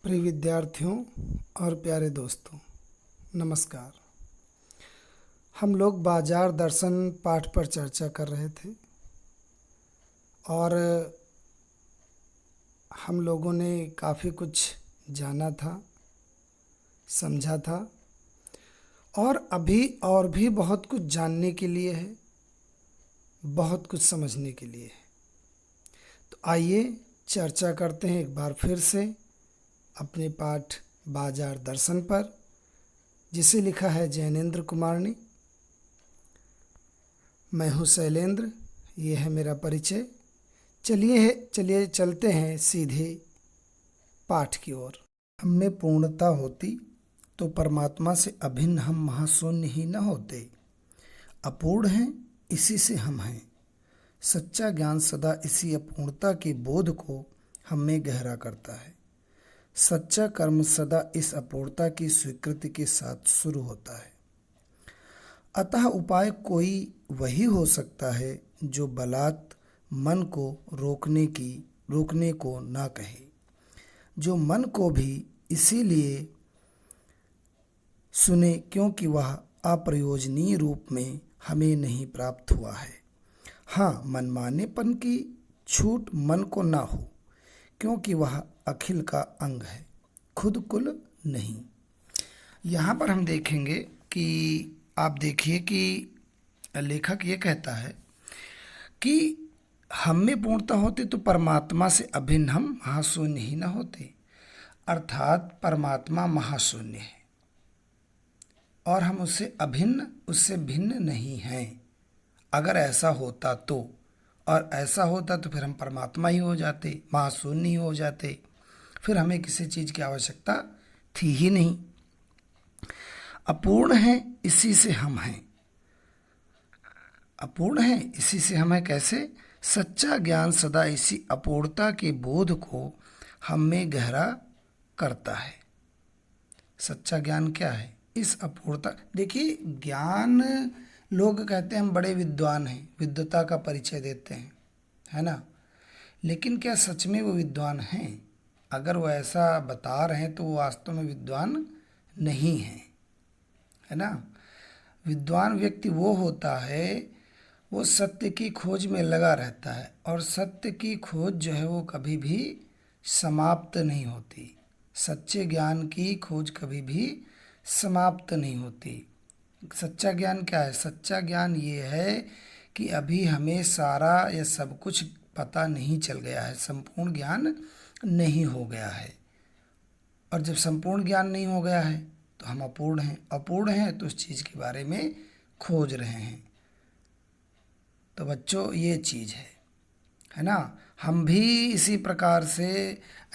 प्रिय विद्यार्थियों और प्यारे दोस्तों, नमस्कार। हम लोग बाजार दर्शन पाठ पर चर्चा कर रहे थे और हम लोगों ने काफ़ी कुछ जाना था, समझा था और अभी और भी बहुत कुछ जानने के लिए है, बहुत कुछ समझने के लिए है। तो आइए चर्चा करते हैं एक बार फिर से अपने पाठ बाजार दर्शन पर, जिसे लिखा है जैनेन्द्र कुमार ने। मैं हूँ शैलेंद्र, ये है मेरा परिचय। चलिए चलते हैं सीधे पाठ की ओर। हम में पूर्णता होती तो परमात्मा से अभिन्न हम महाशून्य ही न होते। अपूर्ण हैं, इसी से हम हैं। सच्चा ज्ञान सदा इसी अपूर्णता के बोध को हम में गहरा करता है। सच्चा कर्म सदा इस अपूर्णता की स्वीकृति के साथ शुरू होता है। अतः उपाय कोई वही हो सकता है जो बलात् मन को रोकने को ना कहे, जो मन को भी इसीलिए सुने क्योंकि वह अप्रयोजनीय रूप में हमें नहीं प्राप्त हुआ है। हाँ, मनमानेपन की छूट मन को ना हो, क्योंकि वह अखिल का अंग है, खुद कुल नहीं। यहाँ पर हम देखेंगे कि आप देखिए कि लेखक ये कहता है कि हम में पूर्णता होती तो परमात्मा से अभिन्न हम महाशून्य ही न होते। अर्थात परमात्मा महाशून्य है और हम उससे अभिन्न, उससे भिन्न नहीं हैं। अगर ऐसा होता तो, और ऐसा होता तो फिर हम परमात्मा ही हो जाते, महाशून्य ही हो जाते, फिर हमें किसी चीज़ की आवश्यकता थी ही नहीं। अपूर्ण है, इसी से हम हैं। अपूर्ण है, इसी से हम हैं। कैसे? सच्चा ज्ञान सदा इसी अपूर्णता के बोध को हम में गहरा करता है। सच्चा ज्ञान क्या है? इस अपूर्णता। देखिए, ज्ञान, लोग कहते हैं हम बड़े विद्वान हैं, विद्वता का परिचय देते हैं, है ना। लेकिन क्या सच में वो विद्वान हैं? अगर वो ऐसा बता रहे हैं तो वो वास्तव में विद्वान नहीं हैं, है ना। विद्वान व्यक्ति वो होता है, वो सत्य की खोज में लगा रहता है, और सत्य की खोज जो है वो कभी भी समाप्त नहीं होती। सच्चे ज्ञान की खोज कभी भी समाप्त नहीं होती। सच्चा ज्ञान क्या है? सच्चा ज्ञान ये है कि अभी हमें सारा या सब कुछ पता नहीं चल गया है, संपूर्ण ज्ञान नहीं हो गया है। और जब संपूर्ण ज्ञान नहीं हो गया है तो हम अपूर्ण हैं। अपूर्ण हैं तो उस चीज़ के बारे में खोज रहे हैं। तो बच्चों, ये चीज़ है ना। हम भी इसी प्रकार से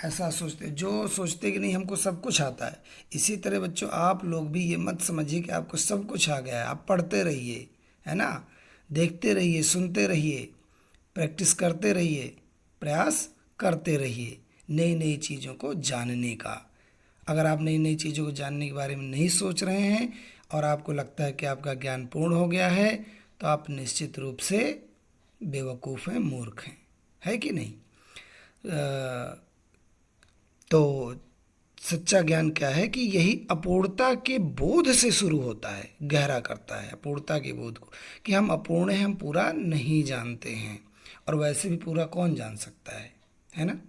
ऐसा सोचते, जो सोचते कि नहीं हमको सब कुछ आता है। इसी तरह बच्चों, आप लोग भी ये मत समझिए कि आपको सब कुछ आ गया है। आप पढ़ते रहिए, है ना, देखते रहिए, सुनते रहिए, प्रैक्टिस करते रहिए, प्रयास करते रहिए नई नई चीज़ों को जानने का। अगर आप नई नई चीज़ों को जानने के बारे में नहीं सोच रहे हैं और आपको लगता है कि आपका ज्ञान पूर्ण हो गया है, तो आप निश्चित रूप से बेवकूफ़ हैं, मूर्ख हैं, है कि नहीं। तो सच्चा ज्ञान क्या है कि यही अपूर्णता के बोध से शुरू होता है, गहरा करता है अपूर्णता के बोध को, कि हम अपूर्ण हैं, हम पूरा नहीं जानते हैं। और वैसे भी पूरा कौन जान सकता है ना।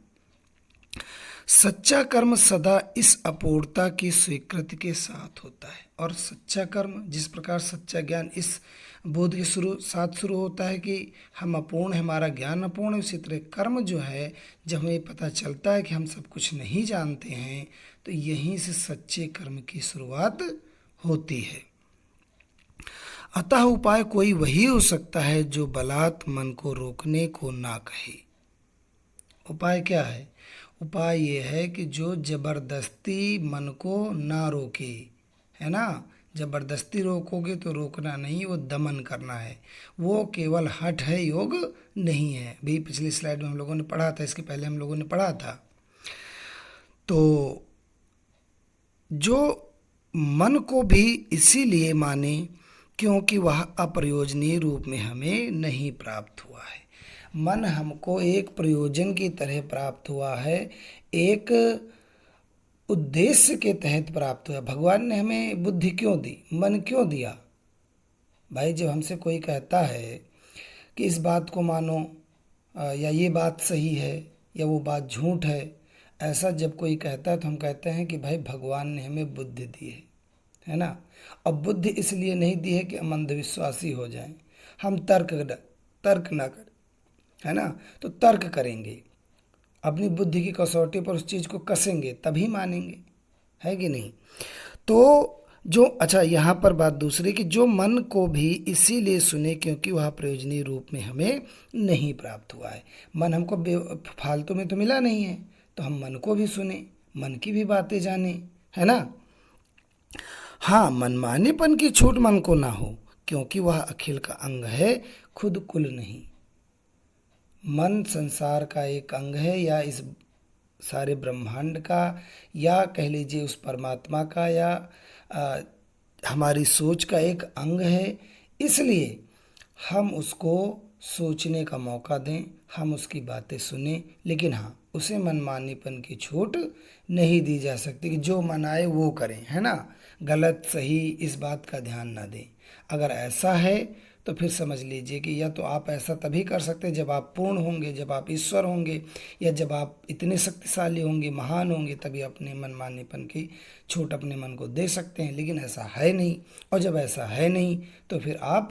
सच्चा कर्म सदा इस अपूर्णता की स्वीकृति के साथ होता है। और सच्चा कर्म, जिस प्रकार सच्चा ज्ञान इस बोध के साथ शुरू होता है कि हम अपूर्ण हैं, हमारा ज्ञान अपूर्ण है, उसी तरह कर्म जो है, जब हमें पता चलता है कि हम सब कुछ नहीं जानते हैं, तो यहीं से सच्चे कर्म की शुरुआत होती है। अतः उपाय कोई वही हो सकता है जो बलात् मन को रोकने को ना कहे। उपाय क्या है? उपाय ये है कि जो जबरदस्ती मन को ना रोके, है ना। जबरदस्ती रोकोगे तो रोकना नहीं, वो दमन करना है, वो केवल हठ है, योग नहीं है। भी पिछली स्लाइड में हम लोगों ने पढ़ा था, इसके पहले हम लोगों ने पढ़ा था। तो जो मन को भी इसीलिए माने क्योंकि वह अप्रयोजनीय रूप में हमें नहीं प्राप्त हुआ है। मन हमको एक प्रयोजन की तरह प्राप्त हुआ है, एक उद्देश्य के तहत प्राप्त हुआ। भगवान ने हमें बुद्धि क्यों दी, मन क्यों दिया? भाई जब हमसे कोई कहता है कि इस बात को मानो, या ये बात सही है या वो बात झूठ है, ऐसा जब कोई कहता है तो हम कहते हैं कि भाई भगवान ने हमें बुद्धि दी है ना। अब बुद्धि इसलिए नहीं दी है कि हम अंधविश्वासी हो जाएं, हम तर्क ना करें, है ना। तो तर्क करेंगे, अपनी बुद्धि की कसौटी पर उस चीज़ को कसेंगे, तभी मानेंगे, है कि नहीं। तो जो अच्छा, यहाँ पर बात दूसरी कि जो मन को भी इसीलिए सुने क्योंकि वह प्रयोजनीय रूप में हमें नहीं प्राप्त हुआ है। मन हमको फालतू में तो मिला नहीं है, तो हम मन को भी सुने, मन की भी बातें जाने, है ना। हाँ, मनमानेपन की छूट मन को ना हो, क्योंकि वह अखिल का अंग है, खुद कुल नहीं। मन संसार का एक अंग है, या इस सारे ब्रह्मांड का, या कह लीजिए उस परमात्मा का, या हमारी सोच का एक अंग है। इसलिए हम उसको सोचने का मौका दें, हम उसकी बातें सुने, लेकिन हाँ, उसे मनमानीपन की छूट नहीं दी जा सकती कि जो मन आए वो करें, है ना। गलत सही इस बात का ध्यान ना दें। अगर ऐसा है तो फिर समझ लीजिए कि या तो आप ऐसा तभी कर सकते हैं जब आप पूर्ण होंगे, जब आप ईश्वर होंगे, या जब आप इतने शक्तिशाली होंगे, महान होंगे, तभी अपने मनमानेपन की छूट अपने मन को दे सकते हैं। लेकिन ऐसा है नहीं, और जब ऐसा है नहीं तो फिर आप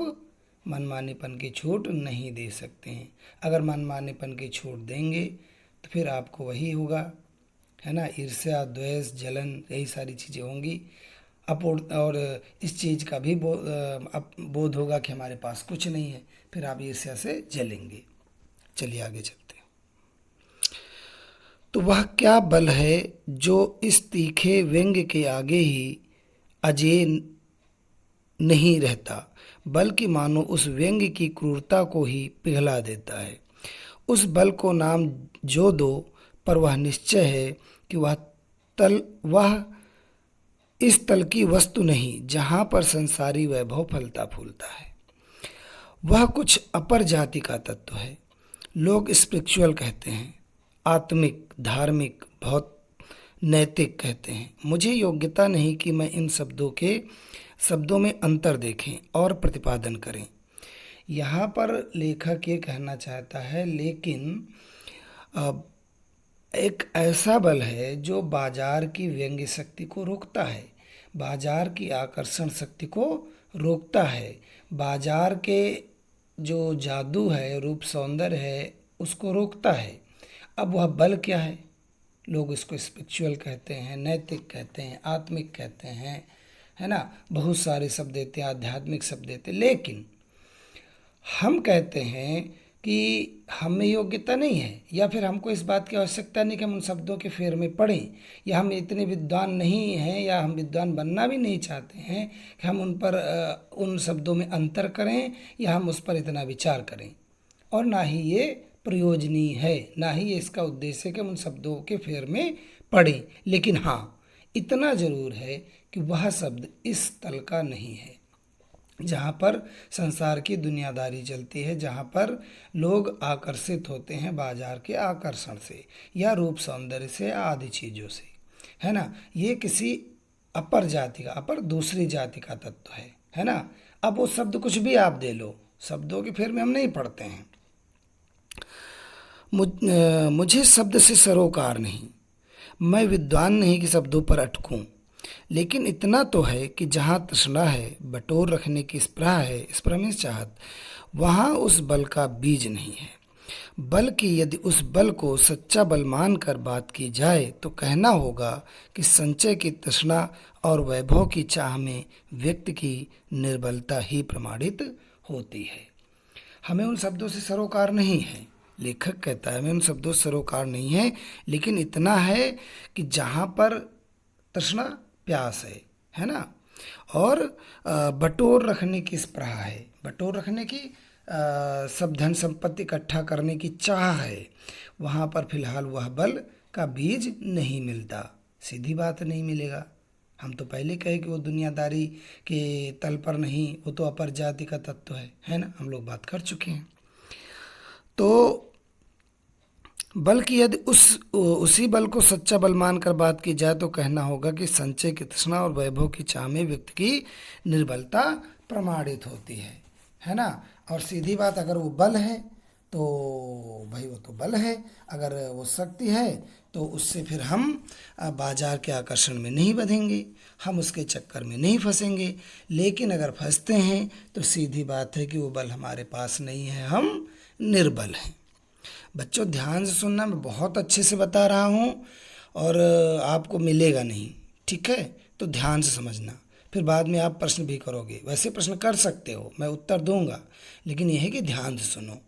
मनमानेपन की छूट नहीं दे सकते हैं। अगर मनमानेपन की छूट देंगे तो फिर आपको वही होगा, है ना, ईर्ष्या, द्वेष, जलन, यही सारी चीज़ें होंगी। और इस चीज़ का भी बोध होगा कि हमारे पास कुछ नहीं है, फिर आप ईर्ष्या से जलेंगे। चलिए आगे चलते हैं। तो वह क्या बल है जो इस तीखे व्यंग्य के आगे ही अजेय नहीं रहता, बल्कि मानो उस व्यंग्य की क्रूरता को ही पिघला देता है। उस बल को नाम जो दो, पर वह निश्चय है कि वह इस तल की वस्तु नहीं जहाँ पर संसारी वैभव फलता फूलता है। वह कुछ अपर जाति का तत्व है। लोग स्पिरिचुअल कहते हैं, आत्मिक, धार्मिक, बहुत नैतिक कहते हैं। मुझे योग्यता नहीं कि मैं इन शब्दों में अंतर देखें और प्रतिपादन करें। यहाँ पर लेखक ये कहना चाहता है, लेकिन एक ऐसा बल है जो बाजार की व्यंग्य शक्ति को रोकता है, बाजार की आकर्षण शक्ति को रोकता है, बाजार के जो जादू है, रूप सौंदर्य है, उसको रोकता है। अब वह बल क्या है? लोग इसको स्पिरिचुअल कहते हैं, नैतिक कहते हैं, आत्मिक कहते हैं, है ना, बहुत सारे शब्द देते हैं, आध्यात्मिक शब्द देते हैं। लेकिन हम कहते हैं कि हमें योग्यता नहीं है, या फिर हमको इस बात की आवश्यकता नहीं कि हम उन शब्दों के फेर में पढ़ें, या हम इतने विद्वान नहीं हैं, या हम विद्वान बनना भी नहीं चाहते हैं कि हम उन शब्दों में अंतर करें, या हम उस पर इतना विचार करें। और ना ही ये प्रयोजनीय है, ना ही ये इसका उद्देश्य है कि हम उन शब्दों के फेर में पढ़ें। लेकिन हाँ, इतना ज़रूर है कि वह शब्द इस तल का नहीं है जहाँ पर संसार की दुनियादारी चलती है, जहाँ पर लोग आकर्षित होते हैं बाजार के आकर्षण से, या रूप सौंदर्य से, आदि चीज़ों से, है ना। ये किसी अपर जाति का, अपर दूसरी जाति का तत्व है ना। अब वो शब्द कुछ भी आप दे लो, शब्दों के फेर में हम नहीं पढ़ते हैं। मुझे शब्द से सरोकार नहीं, मैं विद्वान नहीं कि शब्दों पर अटकूं, लेकिन इतना तो है कि जहाँ तृष्णा है, बटोर रखने की स्पृहा है, स्पृहा में चाहत, वहाँ उस बल का बीज नहीं है। बल्कि यदि उस बल को सच्चा बल मानकर बात की जाए तो कहना होगा कि संचय की तृष्णा और वैभव की चाह में व्यक्ति की निर्बलता ही प्रमाणित होती है। हमें उन शब्दों से सरोकार नहीं है, लेखक कहता है हमें उन शब्दों से सरोकार नहीं है, लेकिन इतना है कि जहाँ पर तृष्णा, प्यास है ना, और बटोर रखने की स्पृहा है, बटोर रखने की, सब धन संपत्ति इकट्ठा करने की चाह है, वहाँ पर फिलहाल वह बल का बीज नहीं मिलता। सीधी बात, नहीं मिलेगा। हम तो पहले कहे कि वो दुनियादारी के तल पर नहीं, वो तो अपर जाति का तत्व है ना, हम लोग बात कर चुके हैं। तो बल्कि यदि उसी बल को सच्चा बल मानकर बात की जाए तो कहना होगा कि संचय की तृष्णा और वैभव की चाह में व्यक्ति की निर्बलता प्रमाणित होती है ना। और सीधी बात, अगर वो बल है तो भाई वो तो बल है, अगर वो शक्ति है तो उससे फिर हम बाजार के आकर्षण में नहीं बंधेंगे, हम उसके चक्कर में नहीं फंसेंगे। लेकिन अगर फंसते हैं तो सीधी बात है कि वो बल हमारे पास नहीं है, हम निर्बल हैं। बच्चों ध्यान से सुनना, मैं बहुत अच्छे से बता रहा हूँ और आपको मिलेगा नहीं, ठीक है? तो ध्यान से समझना, फिर बाद में आप प्रश्न भी करोगे। वैसे प्रश्न कर सकते हो, मैं उत्तर दूंगा, लेकिन यह है कि ध्यान से सुनो।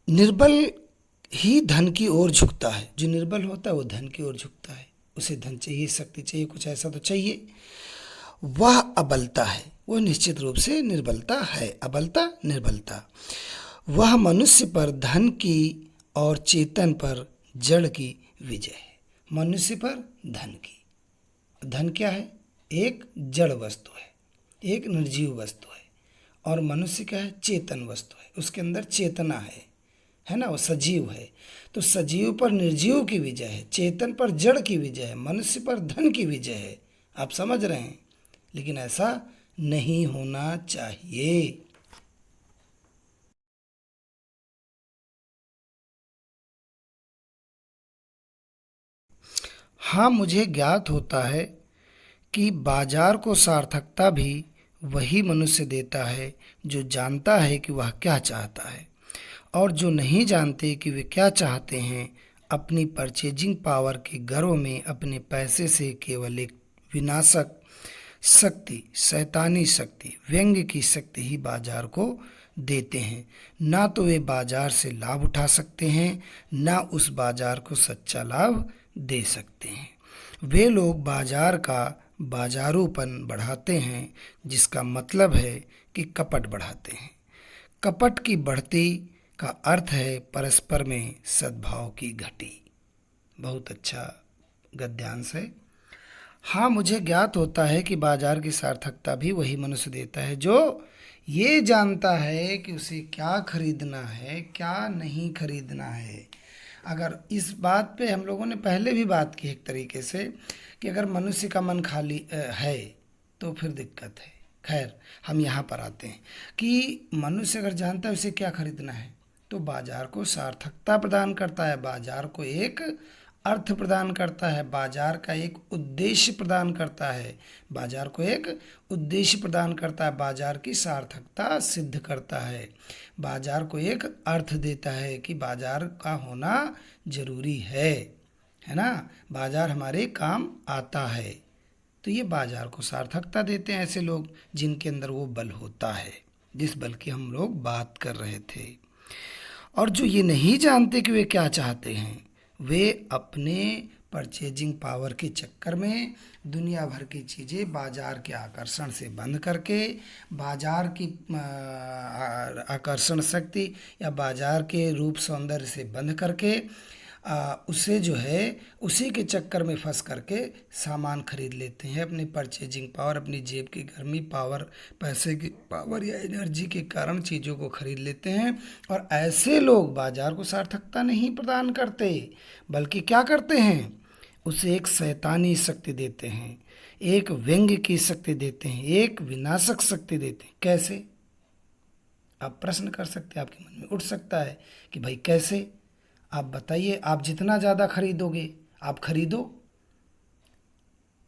निर्बल ही धन की ओर झुकता है। जो निर्बल होता है वो धन की ओर झुकता है, उसे धन चाहिए, शक्ति चाहिए, कुछ ऐसा तो चाहिए। वह अबलता है, वो निश्चित रूप से निर्बलता है। अबलता, निर्बलता। वह मनुष्य पर धन की और चेतन पर जड़ की विजय है। मनुष्य पर धन की, धन क्या है? एक जड़ वस्तु है, एक निर्जीव वस्तु है, और मनुष्य क्या है? चेतन वस्तु है, उसके अंदर चेतना है ना, वो सजीव है। तो सजीव पर निर्जीव की विजय है, चेतन पर जड़ की विजय है, मनुष्य पर धन की विजय है। आप समझ रहे हैं? लेकिन ऐसा नहीं होना चाहिए। हाँ, मुझे ज्ञात होता है कि बाजार को सार्थकता भी वही मनुष्य देता है जो जानता है कि वह क्या चाहता है, और जो नहीं जानते कि वे क्या चाहते हैं, अपनी परचेजिंग पावर के गर्व में अपने पैसे से केवल एक विनाशक शक्ति, शैतानी शक्ति, व्यंग्य की शक्ति ही बाजार को देते हैं। ना तो वे बाजार से लाभ उठा सकते हैं, ना उस बाजार को सच्चा लाभ दे सकते हैं। वे लोग बाजार का बाजारूपन बढ़ाते हैं, जिसका मतलब है कि कपट बढ़ाते हैं। कपट की बढ़ती का अर्थ है परस्पर में सद्भाव की घटी। बहुत अच्छा गद्यांश है। हाँ, मुझे ज्ञात होता है कि बाजार की सार्थकता भी वही मनुष्य देता है जो ये जानता है कि उसे क्या खरीदना है, क्या नहीं खरीदना है। अगर इस बात पे हम लोगों ने पहले भी बात की एक तरीके से, कि अगर मनुष्य का मन खाली है तो फिर दिक्कत है। खैर, हम यहाँ पर आते हैं कि मनुष्य अगर जानता है उसे क्या खरीदना है तो बाजार को सार्थकता प्रदान करता है, बाजार को एक अर्थ प्रदान करता है, बाजार का एक उद्देश्य प्रदान करता है, बाजार को एक उद्देश्य प्रदान करता है, बाजार की सार्थकता सिद्ध करता है, बाजार को एक अर्थ देता है कि बाजार का होना जरूरी है ना, बाजार हमारे काम आता है। तो ये बाजार को सार्थकता देते हैं ऐसे लोग जिनके अंदर वो बल होता है, जिस बल की हम लोग बात कर रहे थे। और जो ये नहीं जानते कि वे क्या चाहते हैं, वे अपने परचेजिंग पावर के चक्कर में दुनिया भर की चीज़ें बाजार के आकर्षण से बंद करके, बाजार की आकर्षण शक्ति या बाजार के रूप सौंदर्य से बंद करके उसे जो है उसी के चक्कर में फंस करके सामान खरीद लेते हैं। अपनी परचेजिंग पावर, अपनी जेब की गर्मी पावर, पैसे की पावर या एनर्जी के कारण चीज़ों को खरीद लेते हैं। और ऐसे लोग बाजार को सार्थकता नहीं प्रदान करते, बल्कि क्या करते हैं? उसे एक शैतानी शक्ति देते हैं, एक व्यंग्य की शक्ति देते हैं, एक विनाशक शक्ति देते हैं। कैसे? आप प्रश्न कर सकते हैं, आपके मन में उठ सकता है कि भाई कैसे? आप बताइए। आप जितना ज़्यादा खरीदोगे, आप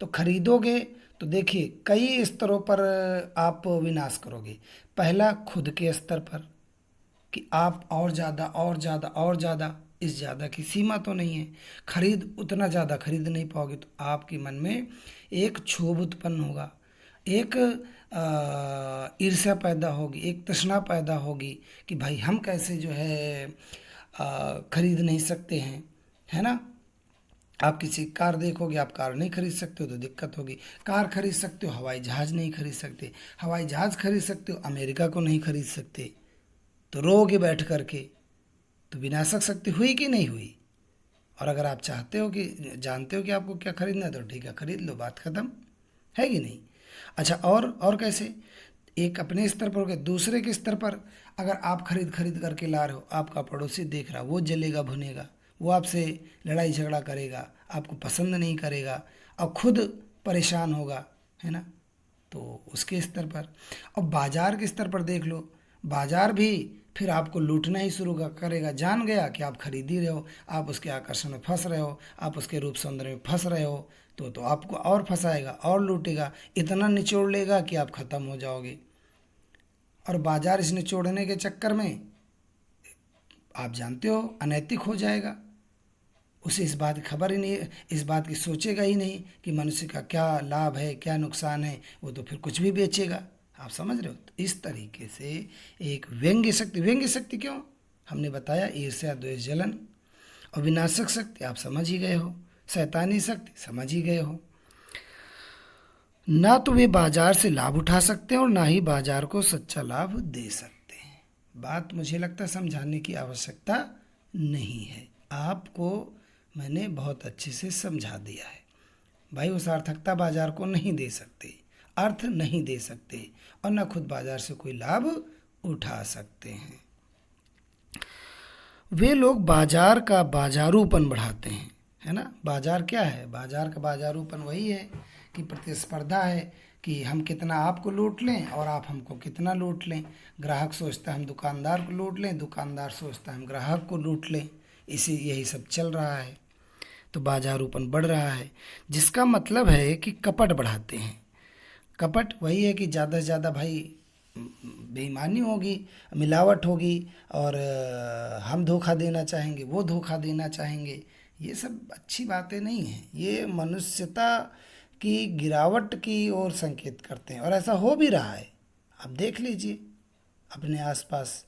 खरीदोगे तो देखिए कई स्तरों पर आप विनाश करोगे। पहला, खुद के स्तर पर कि आप और ज़्यादा और ज़्यादा और ज़्यादा, इस ज़्यादा की सीमा तो नहीं है, उतना ज़्यादा खरीद नहीं पाओगे तो आपके मन में एक क्षोभ उत्पन्न होगा, एक ईर्ष्या पैदा होगी, एक तृष्णा पैदा होगी कि भाई हम कैसे जो है खरीद नहीं सकते हैं, है ना। आप किसी कार देखोगे, आप कार नहीं खरीद सकते हो तो दिक्कत होगी। कार खरीद सकते हो, हवाई जहाज़ नहीं खरीद सकते। हवाई जहाज़ खरीद सकते हो, अमेरिका को नहीं खरीद सकते, तो रोगे बैठ करके। तो विनाशक शक्ति हुई कि नहीं हुई? और अगर आप चाहते हो कि जानते हो कि आपको क्या खरीदना है तो ठीक है, खरीद लो, बात ख़त्म, है कि नहीं। अच्छा, और कैसे? एक अपने स्तर पर हो गया, दूसरे के स्तर पर अगर आप खरीद खरीद करके ला रहे हो, आपका पड़ोसी देख रहा, वो जलेगा भुनेगा, वो आपसे लड़ाई झगड़ा करेगा, आपको पसंद नहीं करेगा और खुद परेशान होगा, है ना। तो उसके स्तर पर, और बाजार के स्तर पर देख लो, बाजार भी फिर आपको लूटना ही शुरू करेगा। जान गया कि आप खरीद ही रहे हो, आप उसके आकर्षण में फंस रहे हो, आप उसके रूप सौंदर्य में फंस रहे हो, तो आपको और फंसाएगा और लूटेगा, इतना निचोड़ लेगा कि आप ख़त्म हो जाओगे। और बाजार इस निचोड़ने के चक्कर में आप जानते हो अनैतिक हो जाएगा। उसे इस बात की खबर ही नहीं, इस बात की सोचेगा ही नहीं कि मनुष्य का क्या लाभ है क्या नुकसान है, वो तो फिर कुछ भी बेचेगा। आप समझ रहे हो। तो इस तरीके से एक व्यंग्य शक्ति क्यों हमने बताया, ईर्ष्या द्वेष जलन। और विनाशक शक्ति आप समझ ही गए हो, शैतानी शक्ति समझ ही गए हो। ना तो वे बाजार से लाभ उठा सकते हैं और ना ही बाजार को सच्चा लाभ दे सकते हैं। बात मुझे लगता है समझाने की आवश्यकता नहीं है, आपको मैंने बहुत अच्छे से समझा दिया है। भाई वो सार्थकता बाजार को नहीं दे सकते, अर्थ नहीं दे सकते और न खुद बाजार से कोई लाभ उठा सकते हैं। वे लोग बाजार का बाजारूपन बढ़ाते हैं, है ना। बाजार क्या है, बाजार का बाजारूपन वही है कि प्रतिस्पर्धा है कि हम कितना आपको लूट लें और आप हमको कितना लूट लें। ग्राहक सोचता है हम दुकानदार को लूट लें, दुकानदार सोचता है हम ग्राहक को लूट लें, यही सब चल रहा है। तो बाजारूपन बढ़ रहा है, जिसका मतलब है कि कपट बढ़ाते हैं। कपट वही है कि ज़्यादा से ज़्यादा भाई बेईमानी होगी, मिलावट होगी और हम धोखा देना चाहेंगे, वो धोखा देना चाहेंगे। ये सब अच्छी बातें नहीं हैं, ये मनुष्यता की गिरावट की ओर संकेत करते हैं और ऐसा हो भी रहा है। आप देख लीजिए अपने आसपास,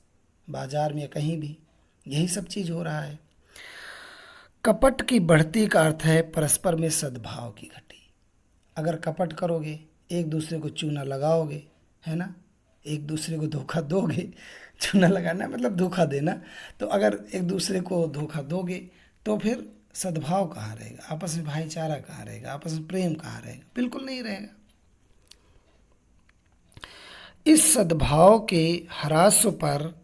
बाजार में या कहीं भी यही सब चीज़ हो रहा है। कपट की बढ़ती का अर्थ है परस्पर में सद्भाव की घटी। अगर कपट करोगे, एक दूसरे को चूना लगाओगे, है ना, एक दूसरे को धोखा दोगे, चूना लगाना मतलब धोखा देना, तो अगर एक दूसरे को धोखा दोगे तो फिर सद्भाव कहाँ रहेगा, आपस में भाईचारा कहाँ रहेगा, आपस में प्रेम कहाँ रहेगा, बिल्कुल नहीं रहेगा। इस सद्भाव के ह्रास पर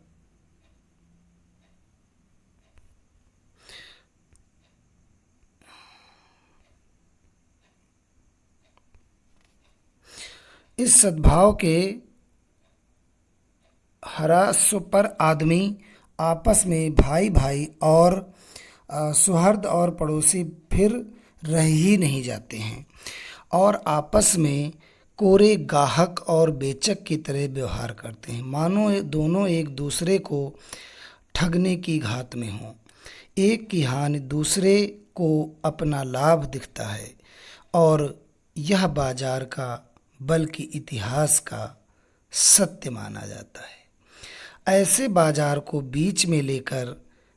इस सद्भाव के ह्रास पर आदमी आपस में भाई भाई और सुहृद और पड़ोसी फिर रह ही नहीं जाते हैं और आपस में कोरे गाहक और बेचक की तरह व्यवहार करते हैं, मानो दोनों एक दूसरे को ठगने की घात में हों। एक की हानि दूसरे को अपना लाभ दिखता है और यह बाजार का बल्कि इतिहास का सत्य माना जाता है। ऐसे बाजार को बीच में लेकर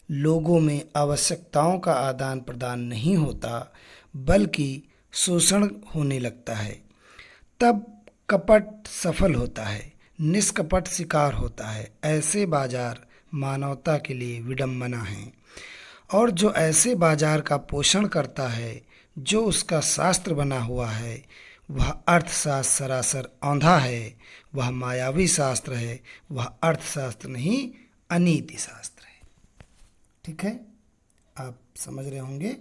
लोगों में आवश्यकताओं का आदान प्रदान नहीं होता बल्कि शोषण होने लगता है। तब कपट सफल होता है, निष्कपट शिकार होता है। ऐसे बाजार मानवता के लिए विडंबना हैं और जो ऐसे बाजार का पोषण करता है, जो उसका शास्त्र बना हुआ है, वह अर्थशास्त्र सरासर औंधा है, वह मायावी शास्त्र है, वह अर्थशास्त्र नहीं अनीति शास्त्र है। ठीक है, आप समझ रहे होंगे।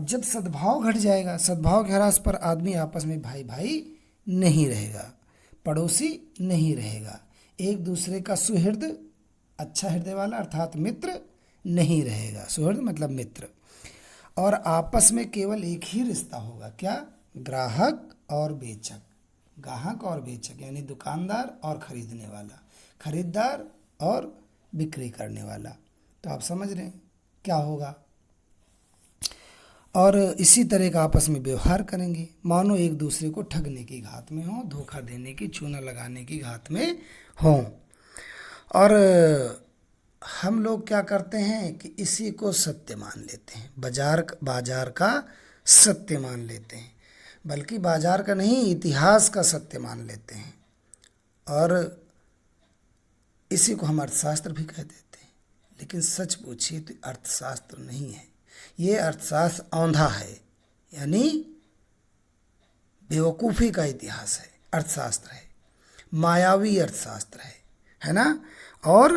जब सद्भाव घट जाएगा, सद्भाव के ह्रास पर आदमी आपस में भाई भाई नहीं रहेगा, पड़ोसी नहीं रहेगा, एक दूसरे का सुहृद अच्छा हृदय वाला अर्थात मित्र नहीं रहेगा। सुहृद मतलब मित्र। और आपस में केवल एक ही रिश्ता होगा, क्या, ग्राहक और बेचक। ग्राहक और बेचक यानी दुकानदार और खरीदने वाला, खरीदार और बिक्री करने वाला। तो आप समझ रहे हैं क्या होगा। और इसी तरह का आपस में व्यवहार करेंगे, मानो एक दूसरे को ठगने की घात में हो, धोखा देने की, चूना लगाने की घात में हो। और हम लोग क्या करते हैं कि इसी को सत्य मान लेते हैं, बाजार का सत्य मान लेते हैं, बल्कि बाजार का नहीं इतिहास का सत्य मान लेते हैं। और इसी को हम अर्थशास्त्र भी कह देते हैं। लेकिन सच पूछिए तो अर्थशास्त्र नहीं है, ये अर्थशास्त्र औंधा है, यानी बेवकूफ़ी का इतिहास है, अर्थशास्त्र है। मायावी अर्थशास्त्र है ना। और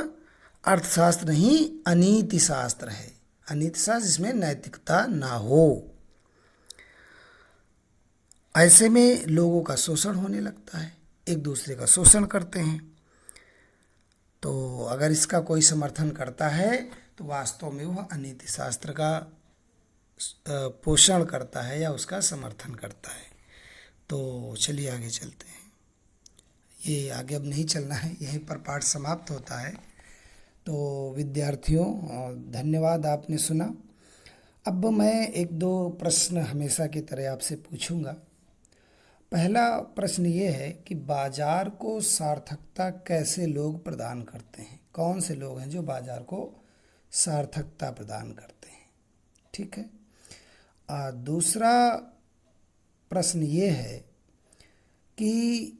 अर्थशास्त्र नहीं, अनीति शास्त्र है। अनीति शास्त्र जिसमें नैतिकता ना हो। ऐसे में लोगों का शोषण होने लगता है, एक दूसरे का शोषण करते हैं। तो अगर इसका कोई समर्थन करता है तो वास्तव में वह अनीति शास्त्र का पोषण करता है या उसका समर्थन करता है। तो चलिए आगे चलते हैं। ये आगे अब नहीं चलना है, यहीं पर पाठ समाप्त होता है। तो विद्यार्थियों धन्यवाद, आपने सुना। अब मैं एक दो प्रश्न हमेशा की तरह आपसे पूछूंगा। पहला प्रश्न ये है कि बाजार को सार्थकता कैसे लोग प्रदान करते हैं? कौन से लोग हैं जो बाजार को सार्थकता प्रदान करते हैं? ठीक है। दूसरा प्रश्न ये है कि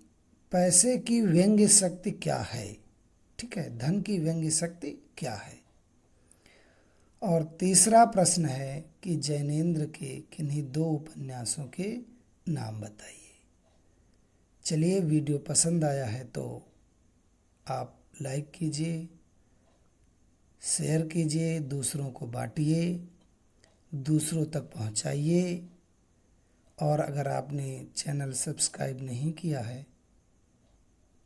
पैसे की व्यंग्य शक्ति क्या है? ठीक है, धन की व्यंग्य शक्ति क्या है? और तीसरा प्रश्न है कि जैनेंद्र के किन्हीं दो उपन्यासों के नाम बताइए। चलिए, वीडियो पसंद आया है तो आप लाइक कीजिए, शेयर कीजिए, दूसरों को बांटिए, दूसरों तक पहुंचाइए। और अगर आपने चैनल सब्सक्राइब नहीं किया है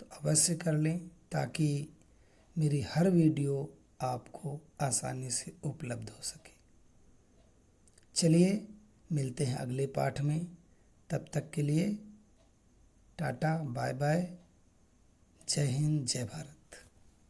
तो अवश्य कर लें, ताकि मेरी हर वीडियो आपको आसानी से उपलब्ध हो सके। चलिए, मिलते हैं अगले पाठ में। तब तक के लिए टाटा, बाय बाय, जय हिंद, जय भारत।